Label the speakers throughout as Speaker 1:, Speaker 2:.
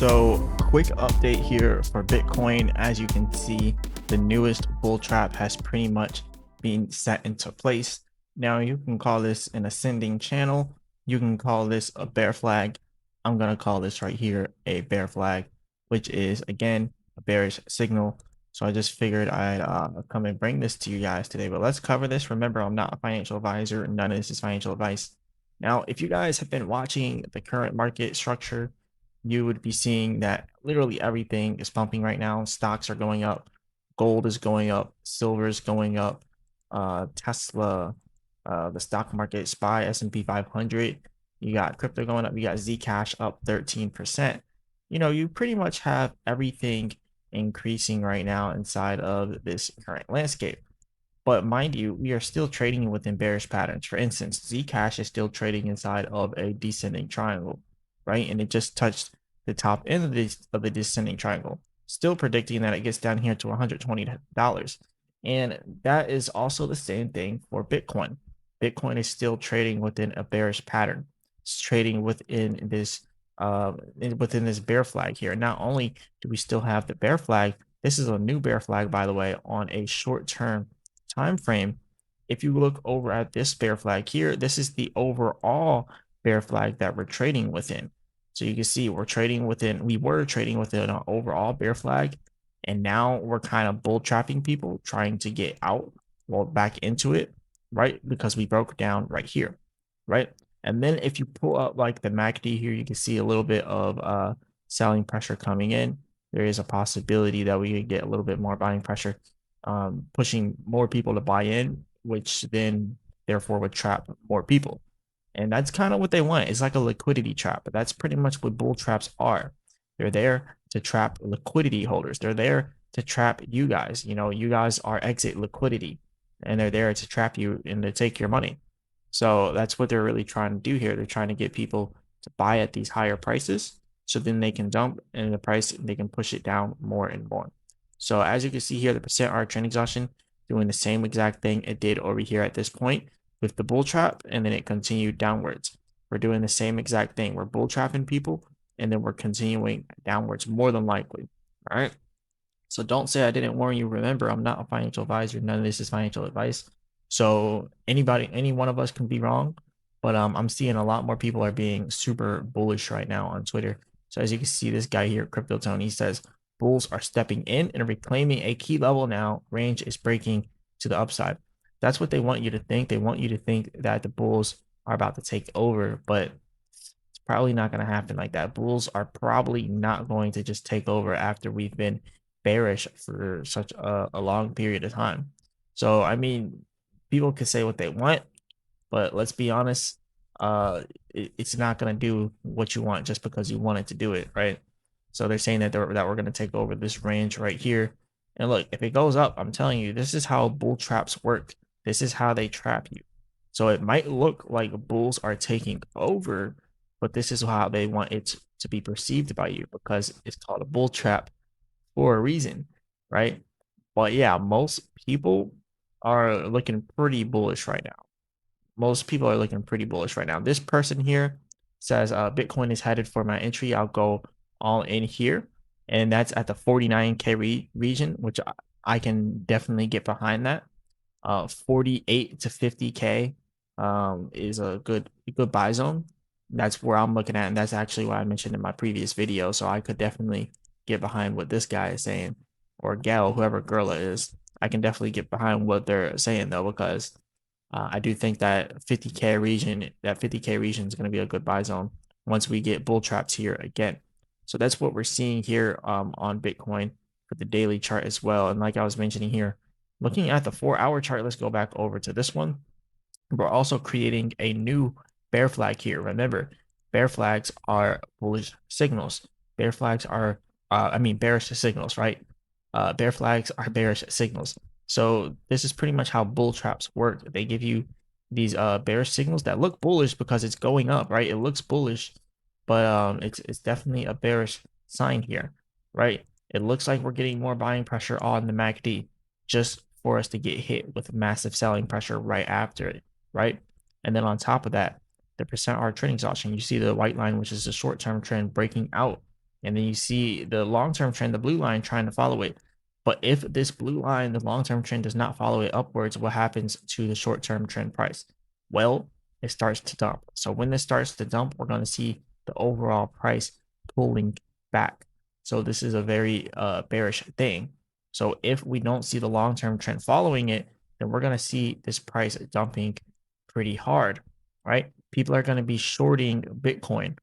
Speaker 1: So, quick update here for Bitcoin. As you can see, the newest bull trap has pretty much been set into place. Now, you can call this an ascending channel. You can call this a bear flag. I'm going to call this right here a bear flag, which is, again, a bearish signal. So I just figured I'd come and bring this to you guys today. But let's cover this. Remember, I'm not a financial advisor. None of this is financial advice. Now, if you guys have been watching the current market structure, you would be seeing that literally everything is pumping right now. Stocks are going up, gold is going up, silver is going up, Tesla, the stock market, SPY, S&P 500. You got crypto going up. You got Zcash up 13%. You know, you pretty much have everything increasing right now inside of this current landscape. But mind you, we are still trading within bearish patterns. For instance, Zcash is still trading inside of a descending triangle, right? And it just touched the top end of the descending triangle, still predicting that it gets down here to $120. And that is also the same thing for Bitcoin. Bitcoin is still trading within a bearish pattern. It's trading within this bear flag here. Not only do we still have the bear flag, this is a new bear flag, by the way, on a short-term time frame. If you look over at this bear flag here, this is the overall bear flag that we're trading within. So you can see we were trading within an overall bear flag, and now we're kind of bull trapping people trying to get out, well, back into it, right? Because we broke down right here, right? And then if you pull up like the MACD here, you can see a little bit of selling pressure coming in. There is a possibility that we could get a little bit more buying pressure, pushing more people to buy in, which then therefore would trap more people. And that's kind of what they want. It's like a liquidity trap, but that's pretty much what bull traps are. They're there to trap liquidity holders. They're there to trap you guys. You know, you guys are exit liquidity, and they're there to trap you and to take your money. So that's what they're really trying to do here. They're trying to get people to buy at these higher prices, so then they can dump in the price and they can push it down more and more. So as you can see here, the percent R trend exhaustion doing the same exact thing it did over here at this point with the bull trap, and then it continued downwards. We're doing the same exact thing. We're bull trapping people, and then we're continuing downwards more than likely. All right. So don't say I didn't warn you. Remember, I'm not a financial advisor. None of this is financial advice. So any one of us can be wrong, but I'm seeing a lot more people are being super bullish right now on Twitter. So as you can see, this guy here, Crypto Tony, says bulls are stepping in and reclaiming a key level now. Range is breaking to the upside. That's what they want you to think. They want you to think that the bulls are about to take over, but it's probably not going to happen like that. Bulls are probably not going to just take over after we've been bearish for such a long period of time. So, I mean, people can say what they want, but let's be honest, it's not going to do what you want just because you want it to do it, right? So they're saying that we're going to take over this range right here. And look, if it goes up, I'm telling you, this is how bull traps work. This is how they trap you. So it might look like bulls are taking over, but this is how they want it to be perceived by you, because it's called a bull trap for a reason, right? But yeah, most people are looking pretty bullish right now. Most people are looking pretty bullish right now. This person here says Bitcoin is headed for my entry. I'll go all in here, and that's at the 49K region, which I can definitely get behind that. 48 to 50K is a good buy zone. That's where I'm looking at, and that's actually what I mentioned in my previous video. So I could definitely get behind what this guy is saying, or gal, whoever girl it is. I can definitely get behind what they're saying though, because I do think that 50K region is going to be a good buy zone once we get bull traps here again. So that's what we're seeing here on Bitcoin for the daily chart as well. And like I was mentioning here, looking at the 4-hour chart, let's go back over to this one. We're also creating a new bear flag here. Remember, bear flags are bullish signals. Bear flags are, bearish signals, right? Bear flags are bearish signals. So this is pretty much how bull traps work. They give you these bearish signals that look bullish because it's going up, right? It looks bullish, but it's definitely a bearish sign here, right? It looks like we're getting more buying pressure on the MACD just for us to get hit with massive selling pressure right after it, right? And then on top of that, the percent R trend exhaustion, you see the white line, which is the short-term trend breaking out and then you see the long-term trend, the blue line, trying to follow it. But if this blue line, the long-term trend, does not follow it upwards, what happens to the short-term trend price? Well, it starts to dump. So when this starts to dump, we're going to see the overall price pulling back. So this is a very bearish thing. So if we don't see the long-term trend following it, then we're going to see this price dumping pretty hard, right? People are going to be shorting Bitcoin.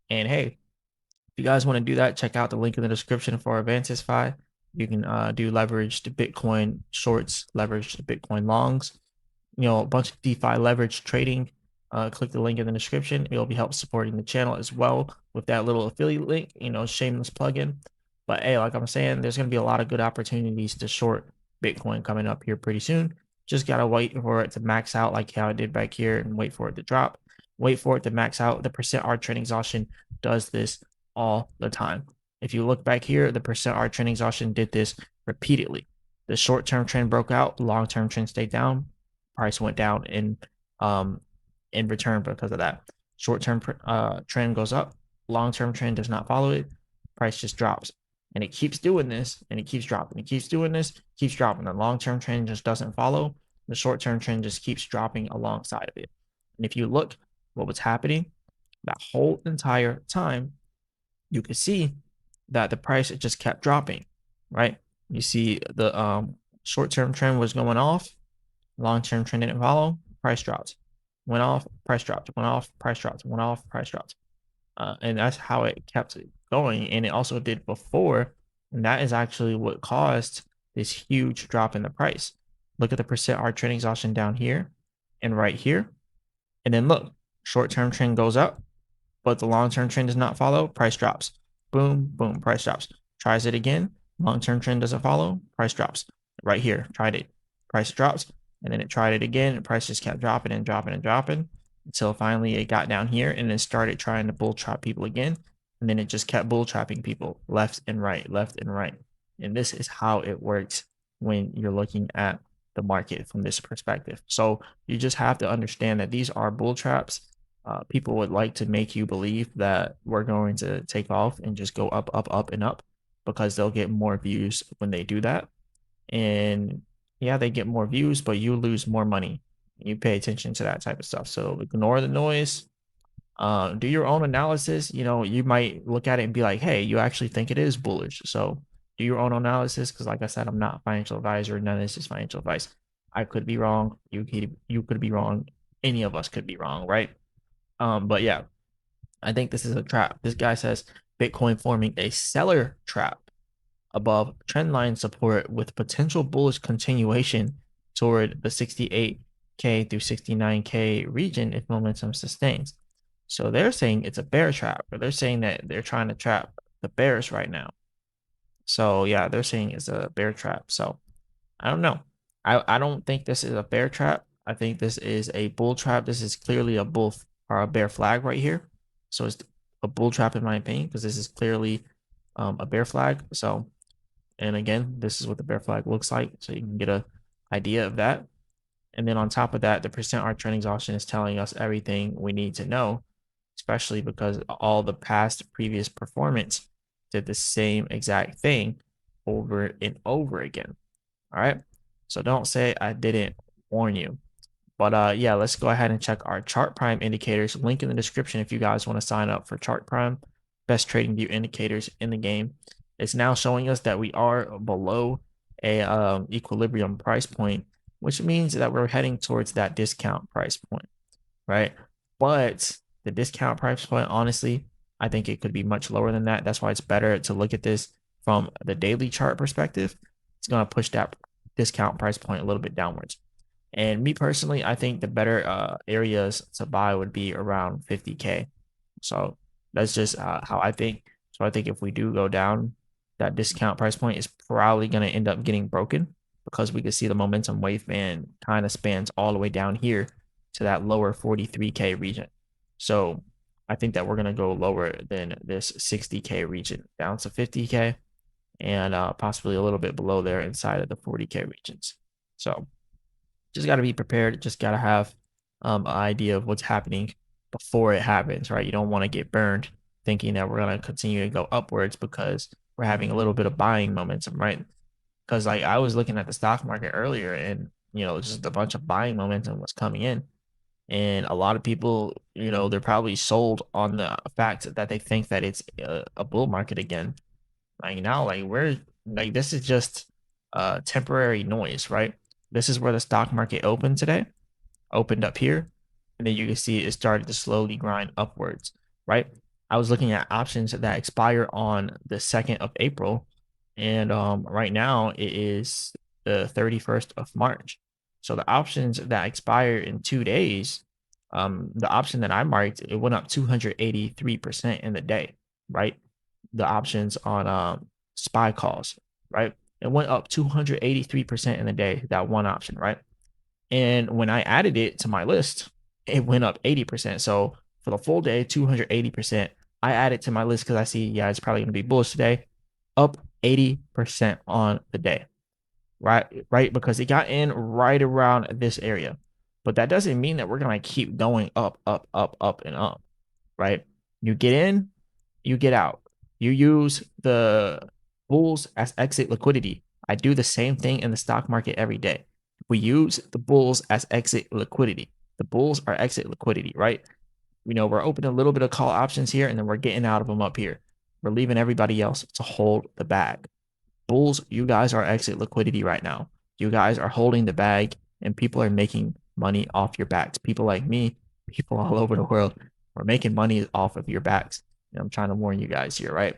Speaker 1: And hey, if you guys want to do that, check out the link in the description for Avantisfy. You can do leveraged Bitcoin shorts, leveraged Bitcoin longs, a bunch of DeFi leverage trading. Click the link in the description. It'll be help supporting the channel as well with that little affiliate link, shameless plugin. But hey, like I'm saying, there's going to be a lot of good opportunities to short Bitcoin coming up here pretty soon. Just got to wait for it to max out like how I did back here and wait for it to drop. Wait for it to max out. The percent R trend exhaustion does this all the time. If you look back here, the percent R trend exhaustion did this repeatedly. The short-term trend broke out, long-term trend stayed down, price went down in return because of that. Short-term trend goes up, long-term trend does not follow it, price just drops. And it keeps doing this, and it keeps dropping. It keeps doing this, keeps dropping. The long-term trend just doesn't follow. The short-term trend just keeps dropping alongside of it. And if you look what was happening that whole entire time, you can see that the price just kept dropping, right? You see the short-term trend was going off, long-term trend didn't follow, price dropped, went off, price dropped, went off, price dropped, went off, price dropped. And that's how it kept going. And it also did before. And that is actually what caused this huge drop in the price. Look at the percent R trend exhaustion down here and right here. And then look, short-term trend goes up, but the long-term trend does not follow, price drops. Boom, boom, price drops. Tries it again, long-term trend doesn't follow, price drops. Right here, tried it, price drops, and then it tried it again, and price just kept dropping and dropping and dropping until finally it got down here and then started trying to bull trap people again. And then it just kept bull trapping people left and right, left and right. And this is how it works when you're looking at the market from this perspective. So you just have to understand that these are bull traps. People would like to make you believe that we're going to take off and just go up, up, up, and up because they'll get more views when they do that. And yeah, they get more views, but you lose more money. You pay attention to that type of stuff. So ignore the noise. Do your own analysis. You might look at it and be like, hey, you actually think it is bullish. So do your own analysis because, like I said, I'm not a financial advisor. None of this is financial advice. I could be wrong. You could be wrong. Any of us could be wrong, right? But yeah, I think this is a trap. This guy says Bitcoin forming a seller trap above trendline support with potential bullish continuation toward the 68K through 69K region if momentum sustains. So they're saying it's a bear trap, or they're saying that they're trying to trap the bears right now. So yeah, they're saying it's a bear trap. So I don't know. I don't think this is a bear trap. I think this is a bull trap. This is clearly a bull or a bear flag right here. So it's a bull trap in my opinion, because this is clearly a bear flag. So, and again, this is what the bear flag looks like. So you can get an idea of that. And then on top of that, the percent R trend exhaustion is telling us everything we need to know, especially because all the past previous performance did the same exact thing over and over again. All right. So don't say I didn't warn you. But yeah, let's go ahead and check our Chart Prime indicators. Link in the description if you guys want to sign up for Chart Prime. Best trading view indicators in the game. It's now showing us that we are below a equilibrium price point, which means that we're heading towards that discount price point, right? But the discount price point, honestly, I think it could be much lower than that. That's why it's better to look at this from the daily chart perspective. It's going to push that discount price point a little bit downwards. And me personally, I think the better areas to buy would be around 50K. So that's just how I think. So I think if we do go down, that discount price point is probably going to end up getting broken, because we could see the momentum wave band kind of spans all the way down here to that lower 43K region. So I think that we're going to go lower than this 60K region, down to 50K, and possibly a little bit below there inside of the 40K regions. So just got to be prepared. Just got to have an idea of what's happening before it happens, right? You don't want to get burned thinking that we're going to continue to go upwards because we're having a little bit of buying momentum, right? Because like I was looking at the stock market earlier, and just a bunch of buying momentum was coming in, and a lot of people, they're probably sold on the fact that they think that it's a bull market again. Like now, like we're like this is just temporary noise, right? This is where the stock market opened today, opened up here, and then you can see it started to slowly grind upwards, right? I was looking at options that expire on the 2nd of April, and right now it is the 31st of March. So the options that expire in 2 days, the option that I marked, it went up 283% in the day, right? The options on SPY calls, right? It went up 283% in the day, that one option, right? And when I added it to my list, it went up 80%. So for the full day, 280%. I added to my list because I see, yeah, it's probably going to be bullish today, up 80% on the day, right? Right. Because it got in right around this area. But that doesn't mean that we're going to keep going up, up, up, up, and up, right? You get in, you get out. You use the bulls as exit liquidity. I do the same thing in the stock market every day. We use the bulls as exit liquidity. The bulls are exit liquidity, right? We're opening a little bit of call options here, and then we're getting out of them up here. We're leaving everybody else to hold the bag. Bulls, you guys are exit liquidity right now. You guys are holding the bag, and people are making money off your backs. People like me, people all over the world, are making money off of your backs. And I'm trying to warn you guys here, right?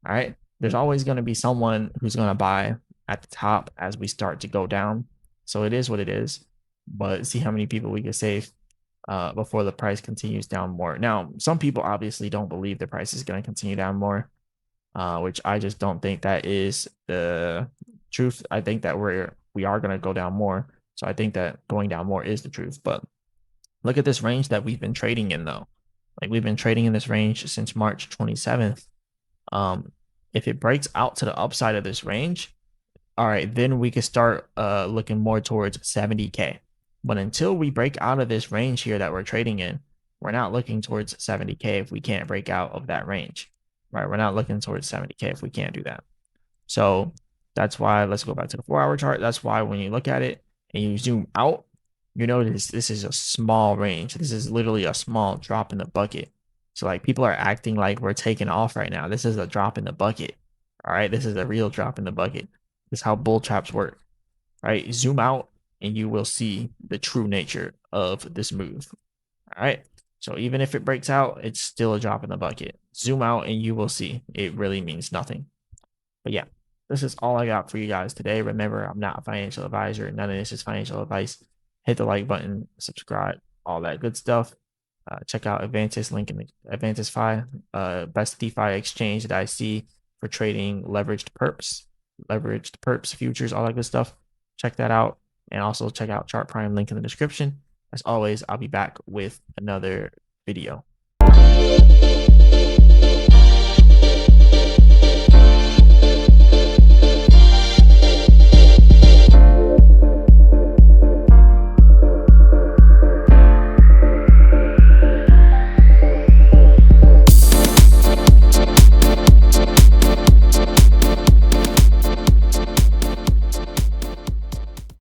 Speaker 1: All right. There's always going to be someone who's going to buy at the top as we start to go down. So it is what it is. But see how many people we can save before the price continues down more. Now, some people obviously don't believe the price is going to continue down more, which I just don't think that is the truth. I think that we are going to go down more. So I think that going down more is the truth. But look at this range that we've been trading in, though. Like we've been trading in this range since March 27th. If it breaks out to the upside of this range, all right, then we can start looking more towards 70K. But until we break out of this range here that we're trading in, we're not looking towards 70K if we can't break out of that range, right? We're not looking towards 70K if we can't do that. So that's why, let's go back to the 4-hour chart. That's why when you look at it and you zoom out, you notice this is a small range. This is literally a small drop in the bucket. So like people are acting like we're taking off right now. This is a drop in the bucket. All right, this is a real drop in the bucket. This is how bull traps work, right? Zoom out and you will see the true nature of this move. All right. So even if it breaks out, it's still a drop in the bucket. Zoom out and you will see it really means nothing. But yeah, this is all I got for you guys today. Remember, I'm not a financial advisor. None of this is financial advice. Hit the like button, subscribe, all that good stuff. Check out Avantis, link in the Avantis best DeFi exchange that I see for trading leveraged perps, futures, all that good stuff. Check that out. And also check out Chart Prime, link in the description. As always, I'll be back with another video.